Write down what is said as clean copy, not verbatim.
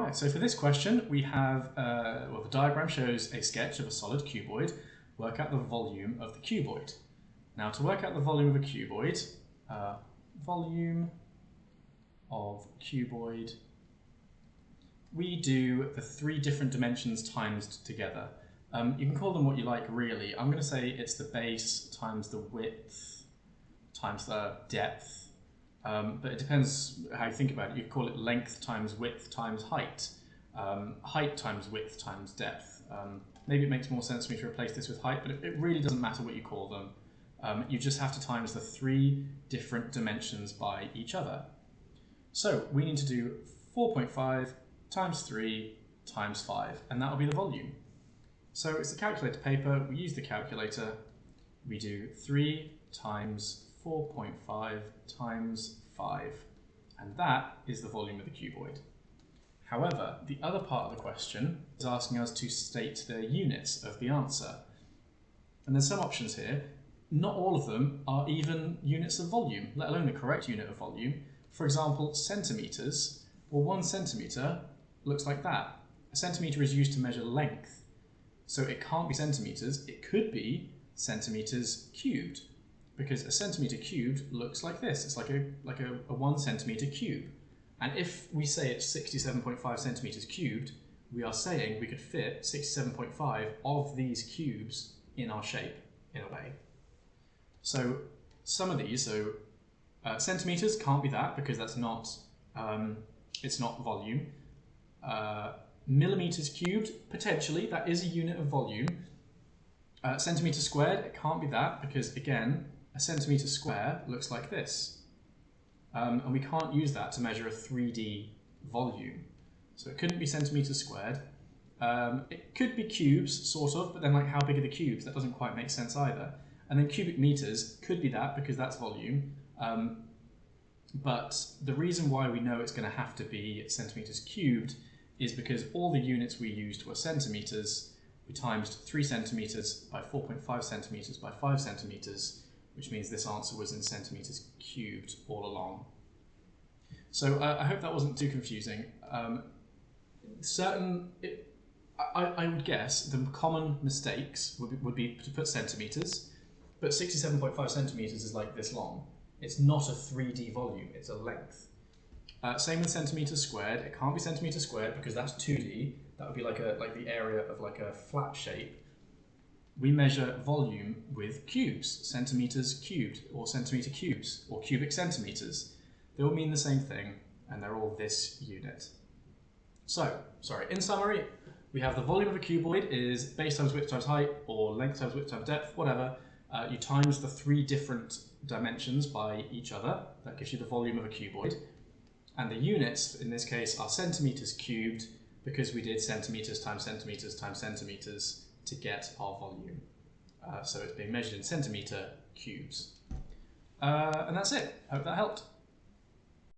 Right, so for this question, we have, well, the diagram shows a sketch of a solid cuboid. Work out the volume of the cuboid. Now, to work out the volume of a cuboid, volume of cuboid, we do the three different dimensions times together. You can call them what you like, really. I'm going to say it's the base times the width times the depth. But it depends how you think about it. You could call it length times width times height, height times width times depth. Maybe it makes more sense for me to replace this with height, but it really doesn't matter what you call them. You just have to times the three different dimensions by each other. So we need to do 4.5 times 3 times 5, and that will be the volume. So it's the calculator paper. We use the calculator. We do 3 times 4.5 times 5, and that is the volume of the cuboid. However, the other part of the question is asking us to state the units of the answer. And there's some options here. Not all of them are even units of volume, let alone the correct unit of volume. For example, centimetres. Well, 1 centimetre looks like that. A centimetre is used to measure length. So it can't be centimetres, it could be centimetres cubed, because a centimetre cubed looks like this. It's like a 1 centimetre cube. And if we say it's 67.5 centimetres cubed, we are saying we could fit 67.5 of these cubes in our shape, in a way. So some of these, centimetres can't be that because that's not, it's not volume. Millimetres cubed, potentially, that is a unit of volume. Centimetre squared, it can't be that because, again, a centimetre square looks like this. And we can't use that to measure a 3D volume. So it couldn't be centimetres squared. It could be cubes, sort of, but then like how big are the cubes? That doesn't quite make sense either. And then cubic meters could be that because that's volume. But the reason why we know it's going to have to be centimetres cubed is because all the units we used were centimetres. We times 3 centimetres by 4.5 centimetres by 5 centimetres, which means this answer was in centimetres cubed all along. So I hope that wasn't too confusing. I would guess the common mistakes would be to put centimetres, but 67.5 centimetres is like this long. It's not a 3D volume, it's a length. Same with centimetres squared. It can't be centimetres squared because that's 2D. That would be like the area of like a flat shape. We measure volume with cubes, centimetres cubed, or centimetre cubes, or cubic centimetres. They all mean the same thing, and they're all this unit. So, in summary, we have the volume of a cuboid is base times width times height, or length times width times depth, whatever. You times the three different dimensions by each other. That gives you the volume of a cuboid. And the units, in this case, are centimetres cubed, because we did centimetres times centimetres times centimetres to get our volume. So it's being measured in centimetre cubes. And that's it. Hope that helped.